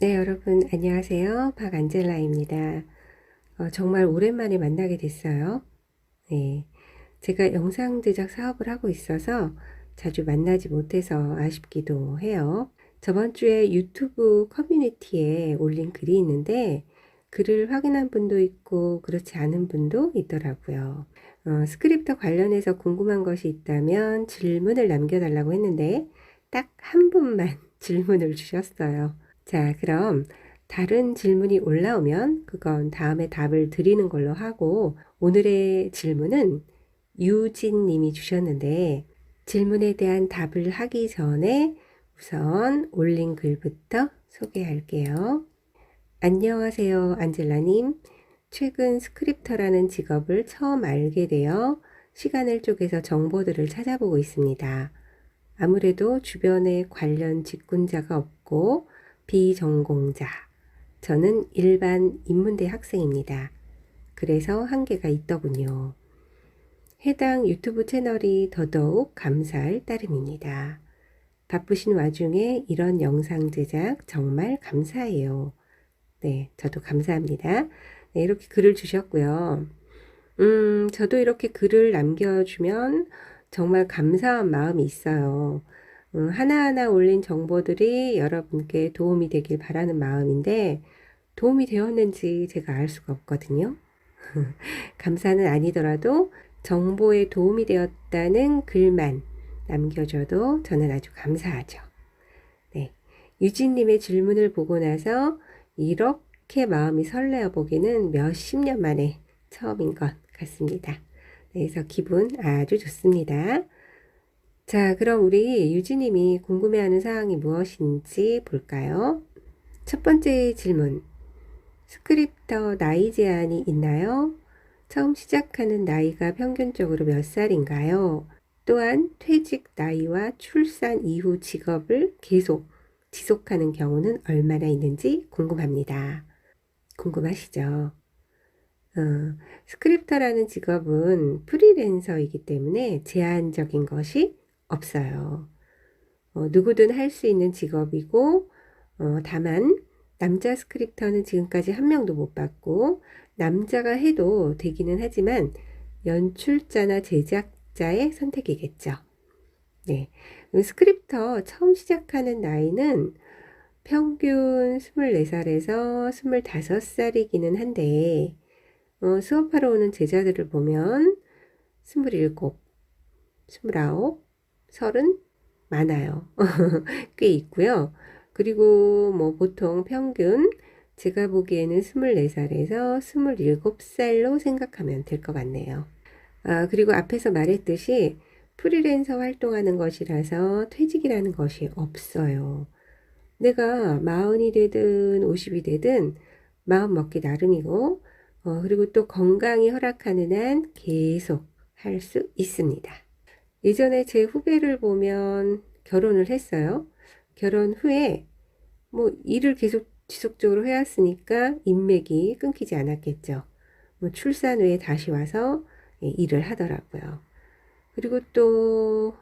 네, 여러분 안녕하세요. 박안젤라입니다. 정말 오랜만에 만나게 됐어요. 네, 제가 영상 제작 사업을 하고 있어서 자주 만나지 못해서 아쉽기도 해요. 저번 주에 유튜브 커뮤니티에 올린 글이 있는데 글을 확인한 분도 있고 그렇지 않은 분도 있더라고요. 스크립터 관련해서 궁금한 것이 있다면 질문을 남겨달라고 했는데 딱 한 분만 질문을 주셨어요. 자, 그럼 다른 질문이 올라오면 그건 다음에 답을 드리는 걸로 하고 오늘의 질문은 유진 님이 주셨는데 질문에 대한 답을 하기 전에 우선 올린 글부터 소개할게요. 안녕하세요, 안젤라님. 최근 스크립터라는 직업을 처음 알게 되어 시간을 쪼개서 정보들을 찾아보고 있습니다. 아무래도 주변에 관련 직군자가 없고 비전공자. 저는 일반 인문대 학생입니다. 그래서 한계가 있더군요. 해당 유튜브 채널이 더더욱 감사할 따름입니다. 바쁘신 와중에 이런 영상 제작 정말 감사해요. 네, 저도 감사합니다. 네, 이렇게 글을 주셨고요. 저도 이렇게 글을 남겨주면 정말 감사한 마음이 있어요. 하나하나 올린 정보들이 여러분께 도움이 되길 바라는 마음인데 도움이 되었는지 제가 알 수가 없거든요. 감사는 아니더라도 정보에 도움이 되었다는 글만 남겨줘도 저는 아주 감사하죠. 네. 유진님의 질문을 보고 나서 이렇게 마음이 설레어 보기는 몇십 년 만에 처음인 것 같습니다. 네, 그래서 기분 아주 좋습니다. 자, 그럼 우리 유진님이 궁금해하는 사항이 무엇인지 볼까요? 첫 번째 질문. 스크립터 나이 제한이 있나요? 처음 시작하는 나이가 평균적으로 몇 살인가요? 또한 퇴직 나이와 출산 이후 직업을 계속 지속하는 경우는 얼마나 있는지 궁금합니다. 궁금하시죠? 스크립터라는 직업은 프리랜서이기 때문에 제한적인 것이 없어요. 누구든 할 수 있는 직업이고, 다만 남자 스크립터는 지금까지 한 명도 못 봤고, 남자가 해도 되기는 하지만 연출자나 제작자의 선택이겠죠. 네. 스크립터 처음 시작하는 나이는 평균 24살에서 25살이기는 한데, 수업하러 오는 제자들을 보면 27, 29, 30 많아요. 꽤 있고요. 그리고 뭐 보통 평균 제가 보기에는 24살에서 27살로 생각하면 될 것 같네요. 그리고 앞에서 말했듯이 프리랜서 활동하는 것이라서 퇴직이라는 것이 없어요. 내가 40이 되든 50이 되든 마음 먹기 나름이고, 그리고 또 건강이 허락하는 한 계속 할 수 있습니다. 예전에 제 후배를 보면 결혼을 했어요. 결혼 후에 뭐 일을 계속 지속적으로 해왔으니까 인맥이 끊기지 않았겠죠. 뭐 출산 후에 다시 와서 일을 하더라고요. 그리고 또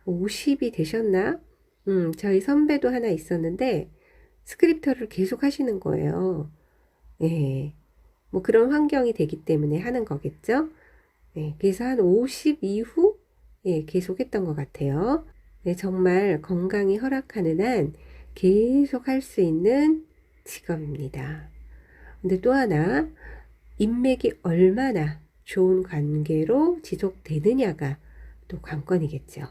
50이 되셨나? 저희 선배도 하나 있었는데 스크립터를 계속 하시는 거예요. 예. 뭐 그런 환경이 되기 때문에 하는 거겠죠. 네, 그래서 한 50 이후 계속 했던 것 같아요. 네, 정말 건강이 허락하는 한 계속 할 수 있는 직업입니다. 근데 또 하나, 인맥이 얼마나 좋은 관계로 지속되느냐가 또 관건이겠죠.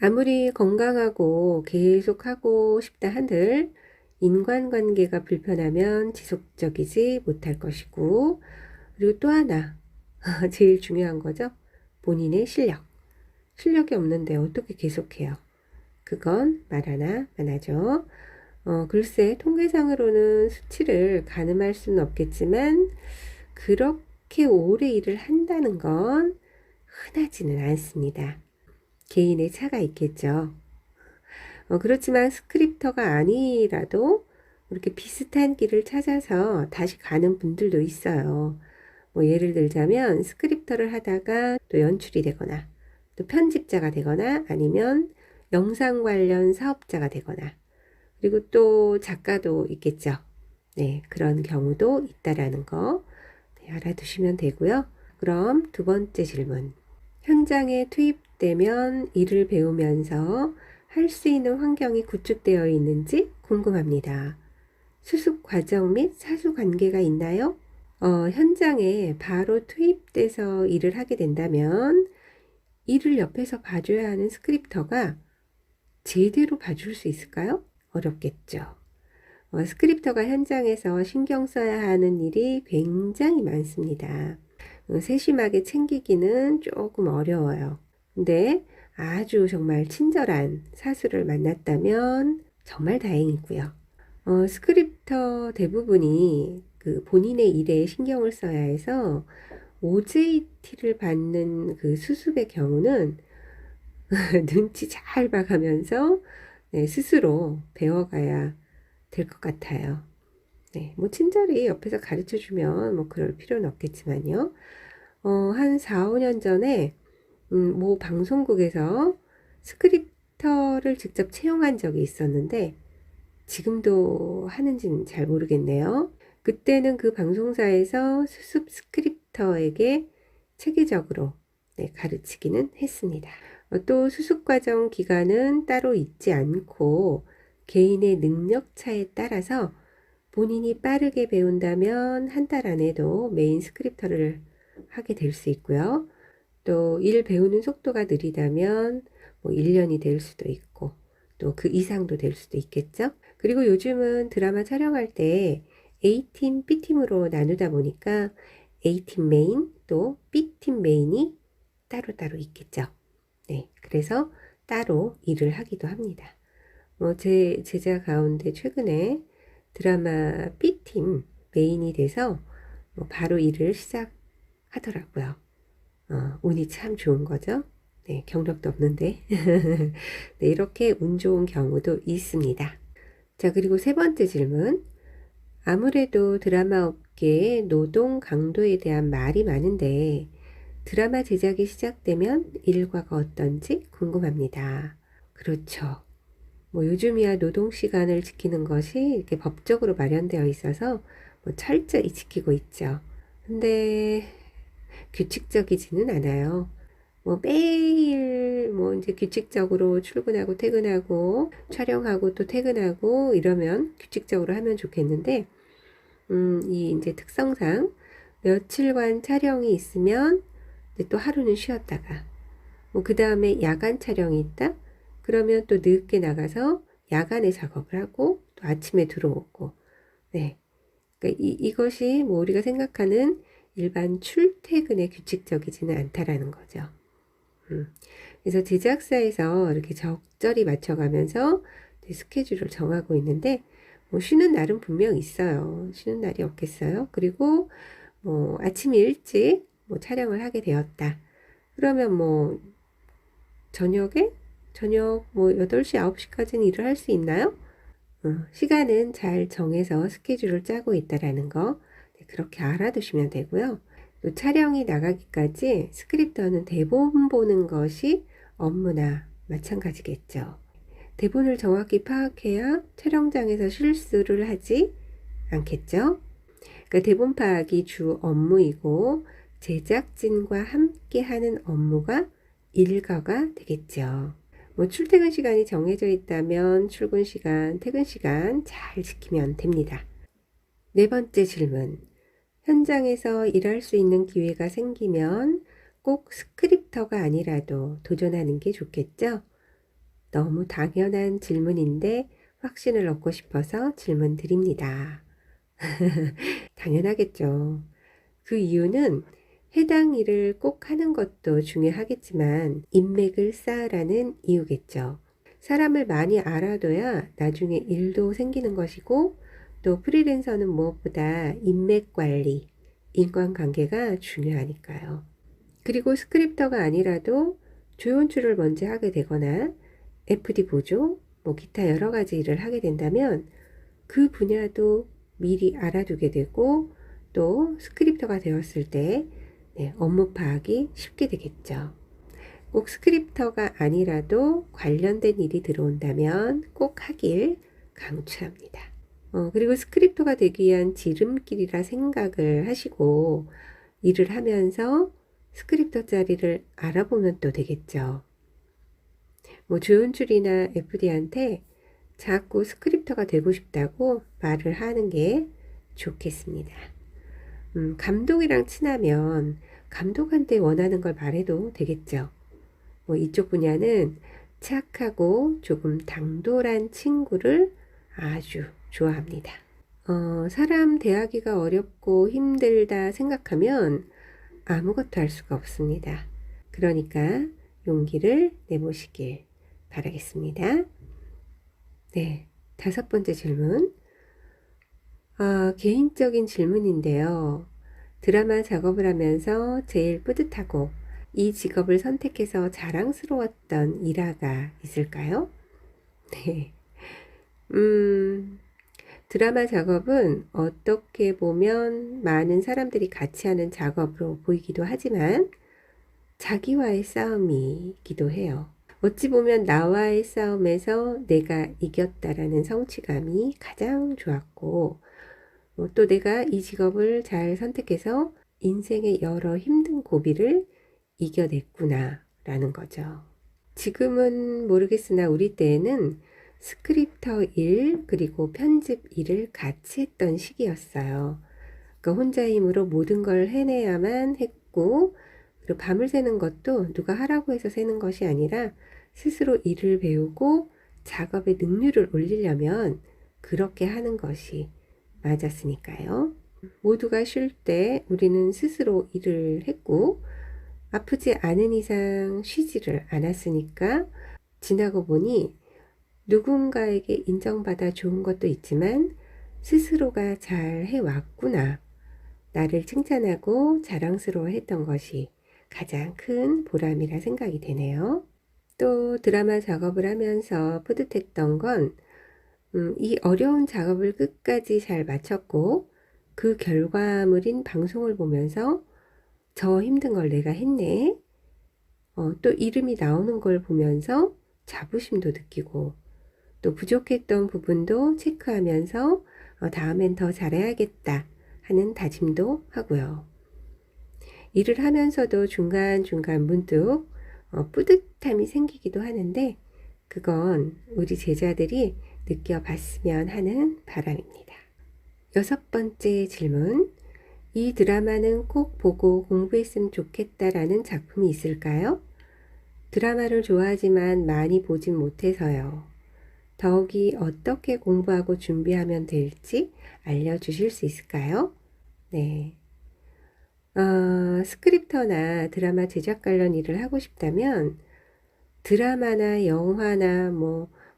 아무리 건강하고 계속 하고 싶다 한들 인간관계가 불편하면 지속적이지 못할 것이고, 그리고 또 하나, 제일 중요한 거죠. 본인의 실력. 실력이 없는데 어떻게 계속해요? 그건 말 하나 안 하죠. 글쎄, 통계상으로는 수치를 가늠할 수는 없겠지만, 그렇게 오래 일을 한다는 건 흔하지는 않습니다. 개인의 차가 있겠죠. 그렇지만 스크립터가 아니라도 이렇게 비슷한 길을 찾아서 다시 가는 분들도 있어요. 뭐 예를 들자면 스크립터를 하다가 또 연출이 되거나 또 편집자가 되거나 아니면 영상 관련 사업자가 되거나 그리고 또 작가도 있겠죠. 네, 그런 경우도 있다라는 거 네, 알아두시면 되고요. 그럼 두 번째 질문. 현장에 투입되면 일을 배우면서 할 수 있는 환경이 구축되어 있는지 궁금합니다. 수습 과정 및 사수 관계가 있나요? 현장에 바로 투입돼서 일을 하게 된다면 일을 옆에서 봐줘야 하는 스크립터가 제대로 봐줄 수 있을까요? 어렵겠죠. 스크립터가 현장에서 신경 써야 하는 일이 굉장히 많습니다. 세심하게 챙기기는 조금 어려워요. 근데 아주 정말 친절한 사수를 만났다면 정말 다행이고요. 스크립터 대부분이 그 본인의 일에 신경을 써야 해서 OJT를 받는 그 수습의 경우는 눈치 잘 봐가면서 네, 스스로 배워가야 될 것 같아요. 네, 뭐 친절히 옆에서 가르쳐 주면 뭐 그럴 필요는 없겠지만요. 한 4, 5년 전에 모 방송국에서 스크립터를 직접 채용한 적이 있었는데 지금도 하는지는 잘 모르겠네요. 그때는 그 방송사에서 수습 스크립터에게 체계적으로 네, 가르치기는 했습니다. 또 수습 과정 기간은 따로 있지 않고 개인의 능력 차에 따라서 본인이 빠르게 배운다면 한 달 안에도 메인 스크립터를 하게 될 수 있고요. 또 일 배우는 속도가 느리다면 뭐 1년이 될 수도 있고 또 그 이상도 될 수도 있겠죠. 그리고 요즘은 드라마 촬영할 때 A팀, B팀으로 나누다 보니까 A팀 메인 또 B팀 메인이 따로따로 있겠죠. 네, 그래서 따로 일을 하기도 합니다. 제 제자 가운데 최근에 드라마 B팀 메인이 돼서 바로 일을 시작하더라고요. 운이 참 좋은 거죠. 네, 경력도 없는데. 네, 이렇게 운 좋은 경우도 있습니다. 자, 그리고 세 번째 질문. 아무래도 드라마 업계의 노동 강도에 대한 말이 많은데 드라마 제작이 시작되면 일과가 어떤지 궁금합니다. 그렇죠. 뭐 요즘이야 노동 시간을 지키는 것이 이렇게 법적으로 마련되어 있어서 뭐 철저히 지키고 있죠. 근데 규칙적이지는 않아요. 뭐 매일 뭐 이제 규칙적으로 출근하고 퇴근하고 촬영하고 또 퇴근하고 이러면 규칙적으로 하면 좋겠는데 이 이제 특성상 며칠간 촬영이 있으면 또 하루는 쉬었다가 뭐 그 다음에 야간 촬영이 있다 그러면 또 늦게 나가서 야간에 작업을 하고 또 아침에 들어오고 네 그러니까 이것이 뭐 우리가 생각하는 일반 출퇴근의 규칙적이지는 않다라는 거죠. 그래서 제작사에서 이렇게 적절히 맞춰가면서 스케줄을 정하고 있는데 뭐 쉬는 날은 분명 있어요. 쉬는 날이 없겠어요. 그리고 뭐 아침 일찍 뭐 촬영을 하게 되었다. 그러면 뭐 저녁 뭐 8시, 9시까지는 일을 할 수 있나요? 시간은 잘 정해서 스케줄을 짜고 있다라는 거 네, 그렇게 알아두시면 되고요. 또 촬영이 나가기까지 스크립터는 대본 보는 것이 업무나 마찬가지겠죠. 대본을 정확히 파악해야 촬영장에서 실수를 하지 않겠죠. 그러니까 대본 파악이 주 업무이고 제작진과 함께 하는 업무가 일과가 되겠죠. 뭐 출퇴근 시간이 정해져 있다면 출근 시간, 퇴근 시간 잘 지키면 됩니다. 네 번째 질문. 현장에서 일할 수 있는 기회가 생기면 꼭 스크립터가 아니라도 도전하는 게 좋겠죠? 너무 당연한 질문인데 확신을 얻고 싶어서 질문 드립니다. 당연하겠죠. 그 이유는 해당 일을 꼭 하는 것도 중요하겠지만 인맥을 쌓으라는 이유겠죠. 사람을 많이 알아둬야 나중에 일도 생기는 것이고 또 프리랜서는 무엇보다 인맥 관리, 인간관계가 중요하니까요. 그리고 스크립터가 아니라도 조연출을 먼저 하게 되거나 FD 보조, 뭐 기타 여러 가지 일을 하게 된다면 그 분야도 미리 알아두게 되고 또 스크립터가 되었을 때 업무 파악이 쉽게 되겠죠. 꼭 스크립터가 아니라도 관련된 일이 들어온다면 꼭 하길 강추합니다. 그리고 스크립터가 되기 위한 지름길이라 생각을 하시고 일을 하면서 스크립터 자리를 알아보면 또 되겠죠. 조연출이나 FD한테 자꾸 스크립터가 되고 싶다고 말을 하는 게 좋겠습니다. 감독이랑 친하면 감독한테 원하는 걸 말해도 되겠죠. 이쪽 분야는 착하고 조금 당돌한 친구를 아주 좋아합니다. 사람 대하기가 어렵고 힘들다 생각하면 아무것도 할 수가 없습니다. 그러니까 용기를 내보시길 바라겠습니다. 네, 5번째 질문. 개인적인 질문인데요. 드라마 작업을 하면서 제일 뿌듯하고 이 직업을 선택해서 자랑스러웠던 일화가 있을까요? 네. 드라마 작업은 어떻게 보면 많은 사람들이 같이 하는 작업으로 보이기도 하지만 자기와의 싸움이기도 해요. 어찌 보면 나와의 싸움에서 내가 이겼다라는 성취감이 가장 좋았고, 또 내가 이 직업을 잘 선택해서 인생의 여러 힘든 고비를 이겨냈구나 라는 거죠. 지금은 모르겠으나 우리 때에는 스크립터 일 그리고 편집 일을 같이 했던 시기였어요. 그러니까 혼자 힘으로 모든 걸 해내야만 했고, 그리고 밤을 새는 것도 누가 하라고 해서 새는 것이 아니라 스스로 일을 배우고 작업의 능률을 올리려면 그렇게 하는 것이 맞았으니까요. 모두가 쉴 때 우리는 스스로 일을 했고 아프지 않은 이상 쉬지를 않았으니까 지나고 보니 누군가에게 인정받아 좋은 것도 있지만 스스로가 잘 해왔구나. 나를 칭찬하고 자랑스러워 했던 것이 가장 큰 보람이라 생각이 되네요. 또 드라마 작업을 하면서 뿌듯했던 건 이 어려운 작업을 끝까지 잘 마쳤고 그 결과물인 방송을 보면서 저 힘든 걸 내가 했네. 또 이름이 나오는 걸 보면서 자부심도 느끼고 또 부족했던 부분도 체크하면서 다음엔 더 잘해야겠다 하는 다짐도 하고요. 일을 하면서도 중간중간 문득 뿌듯함이 생기기도 하는데 그건 우리 제자들이 느껴봤으면 하는 바람입니다. 6번째 질문. 이 드라마는 꼭 보고 공부했으면 좋겠다라는 작품이 있을까요? 드라마를 좋아하지만 많이 보진 못해서요. 더욱이 어떻게 공부하고 준비하면 될지 알려주실 수 있을까요? 네. 스크립터나 드라마 제작 관련 일을 하고 싶다면 드라마나 영화나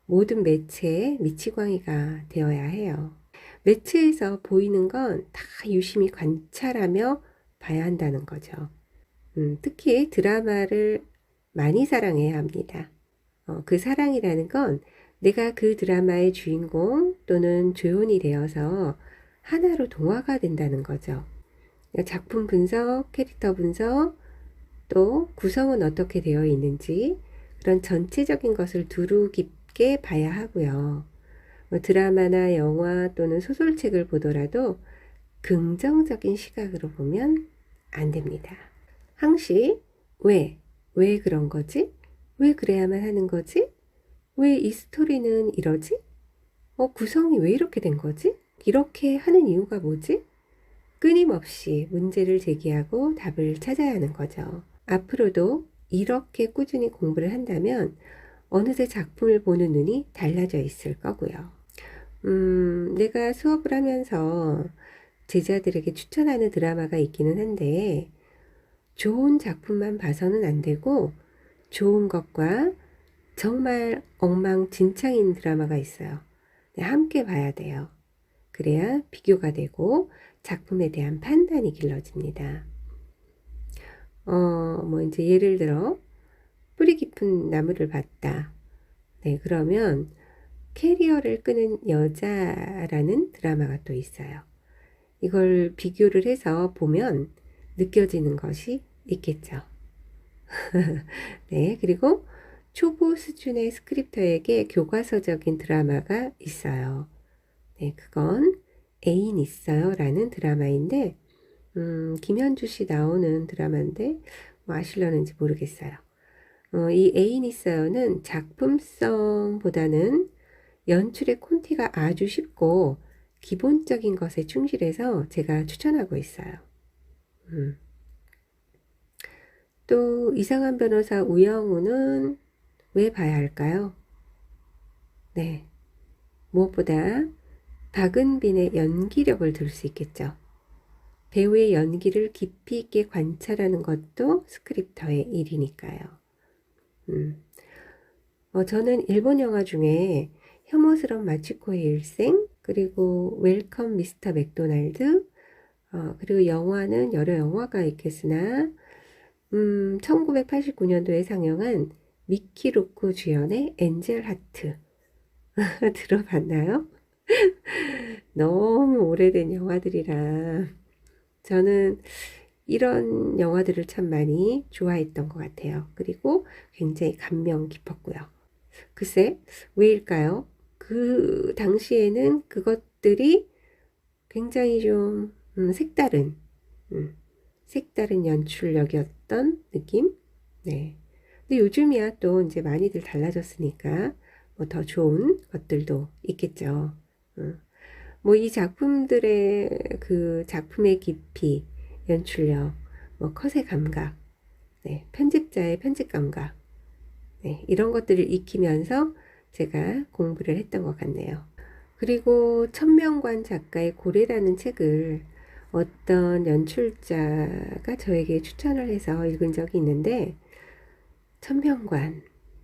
모든 매체에 미치광이가 되어야 해요. 매체에서 보이는 건 다 유심히 관찰하며 봐야 한다는 거죠. 특히 드라마를 많이 사랑해야 합니다. 그 사랑이라는 건 내가 그 드라마의 주인공 또는 조연이 되어서 하나로 동화가 된다는 거죠. 작품 분석, 캐릭터 분석, 또 구성은 어떻게 되어 있는지 그런 전체적인 것을 두루 깊게 봐야 하고요. 드라마나 영화 또는 소설책을 보더라도 긍정적인 시각으로 보면 안 됩니다. 항시 왜 그런 거지? 왜 그래야만 하는 거지? 왜 이 스토리는 이러지? 구성이 왜 이렇게 된 거지? 이렇게 하는 이유가 뭐지? 끊임없이 문제를 제기하고 답을 찾아야 하는 거죠. 앞으로도 이렇게 꾸준히 공부를 한다면 어느새 작품을 보는 눈이 달라져 있을 거고요. 내가 수업을 하면서 제자들에게 추천하는 드라마가 있기는 한데 좋은 작품만 봐서는 안 되고 좋은 것과 정말 엉망진창인 드라마가 있어요. 함께 봐야 돼요. 그래야 비교가 되고 작품에 대한 판단이 길러집니다. 이제 예를 들어 뿌리 깊은 나무를 봤다. 네, 그러면 캐리어를 끄는 여자라는 드라마가 또 있어요. 이걸 비교를 해서 보면 느껴지는 것이 있겠죠. 네, 그리고 초보 수준의 스크립터에게 교과서적인 드라마가 있어요. 네, 그건 애인 있어요 라는 드라마인데, 김현주 씨 나오는 드라마인데, 뭐 아실려는지 모르겠어요. 이 애인 있어요는 작품성보다는 연출의 콘티가 아주 쉽고 기본적인 것에 충실해서 제가 추천하고 있어요. 또 이상한 변호사 우영우는 왜 봐야 할까요? 네, 무엇보다 박은빈의 연기력을 들 수 있겠죠. 배우의 연기를 깊이 있게 관찰하는 것도 스크립터의 일이니까요. 저는 일본 영화 중에 혐오스러운 마치코의 일생, 그리고 웰컴 미스터 맥도날드, 그리고 영화는 여러 영화가 있겠으나 1989년도에 상영한 미키 루크 주연의 엔젤 하트 들어봤나요? 너무 오래된 영화들이라 저는 이런 영화들을 참 많이 좋아했던 것 같아요. 그리고 굉장히 감명 깊었고요. 글쎄, 왜일까요? 그 당시에는 그것들이 굉장히 좀 색다른 연출력이었던 느낌? 네. 근데 요즘이야 또 이제 많이들 달라졌으니까 뭐 더 좋은 것들도 있겠죠. 뭐 이 작품들의 그 작품의 깊이, 연출력, 뭐 컷의 감각, 네, 편집자의 편집 감각, 네, 이런 것들을 익히면서 제가 공부를 했던 것 같네요. 그리고 천명관 작가의 고래라는 책을 어떤 연출자가 저에게 추천을 해서 읽은 적이 있는데, 천명관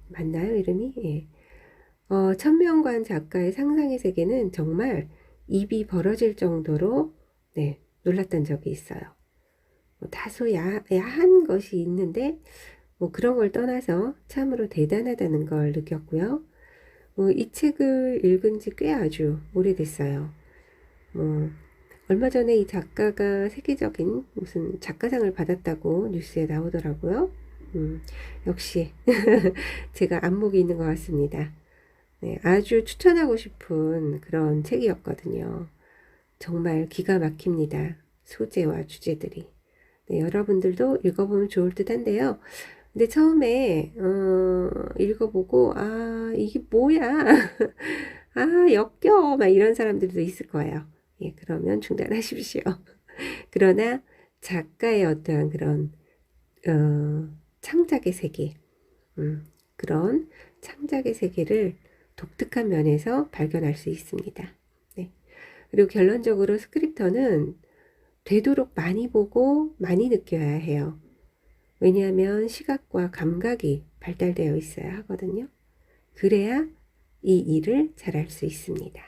맞나요, 이름이? 예. 천명관 작가의 상상의 세계는 정말 입이 벌어질 정도로 네, 놀랐던 적이 있어요. 뭐 다소 야한 것이 있는데 뭐 그런 걸 떠나서 참으로 대단하다는 걸 느꼈고요. 이 책을 읽은 지 꽤 아주 오래됐어요. 얼마 전에 이 작가가 세계적인 무슨 작가상을 받았다고 뉴스에 나오더라고요. 역시 제가 안목이 있는 것 같습니다. 네, 아주 추천하고 싶은 그런 책이었거든요. 정말 기가 막힙니다. 소재와 주제들이. 네, 여러분들도 읽어보면 좋을 듯 한데요. 근데 처음에 읽어보고 이게 뭐야 역겨워 막 이런 사람들도 있을 거예요. 예, 그러면 중단하십시오. 그러나 작가의 어떠한 그런 창작의 세계, 그런 창작의 세계를 독특한 면에서 발견할 수 있습니다. 네. 그리고 결론적으로 스크립터는 되도록 많이 보고 많이 느껴야 해요. 왜냐하면 시각과 감각이 발달되어 있어야 하거든요. 그래야 이 일을 잘할 수 있습니다.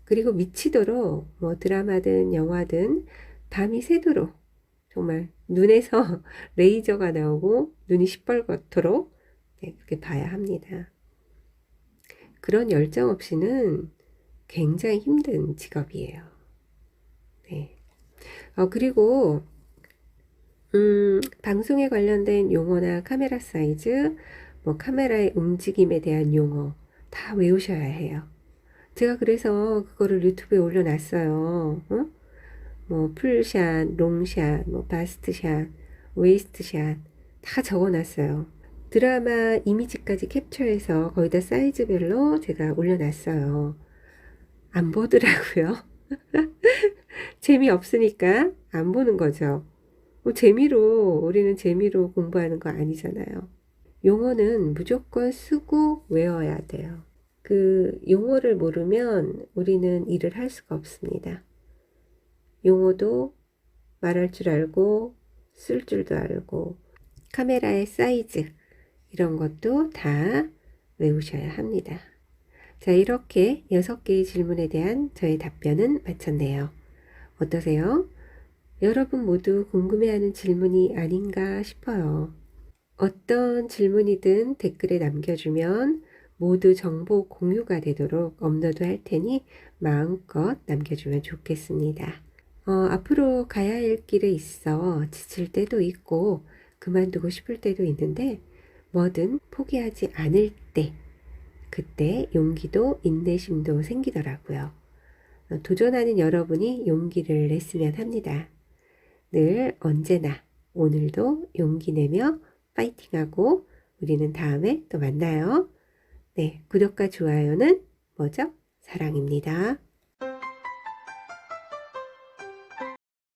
그리고 미치도록 뭐 드라마든 영화든 밤이 새도록 정말 눈에서 레이저가 나오고 눈이 시뻘겋도록 네, 그렇게 봐야 합니다. 그런 열정 없이는 굉장히 힘든 직업이에요. 네. 그리고 방송에 관련된 용어나 카메라 사이즈, 뭐 카메라의 움직임에 대한 용어 다 외우셔야 해요. 제가 그래서 그거를 유튜브에 올려놨어요. 뭐 풀샷, 롱샷, 뭐 바스트샷, 웨이스트샷 다 적어놨어요. 드라마 이미지까지 캡처해서 거기다 사이즈별로 제가 올려놨어요. 안 보더라고요. 재미없으니까 안 보는 거죠. 우리는 재미로 공부하는 거 아니잖아요. 용어는 무조건 쓰고 외워야 돼요. 그 용어를 모르면 우리는 일을 할 수가 없습니다. 용어도 말할 줄 알고 쓸 줄도 알고 카메라의 사이즈 이런 것도 다 외우셔야 합니다. 자, 이렇게 6개의 질문에 대한 저의 답변은 마쳤네요. 어떠세요? 여러분 모두 궁금해하는 질문이 아닌가 싶어요. 어떤 질문이든 댓글에 남겨주면 모두 정보 공유가 되도록 업로드할 테니 마음껏 남겨주면 좋겠습니다. 앞으로 가야 할 길에 있어 지칠 때도 있고 그만두고 싶을 때도 있는데 뭐든 포기하지 않을 때, 그때 용기도 인내심도 생기더라고요. 도전하는 여러분이 용기를 냈으면 합니다. 늘 언제나 오늘도 용기 내며 파이팅하고 우리는 다음에 또 만나요. 네, 구독과 좋아요는 뭐죠? 사랑입니다.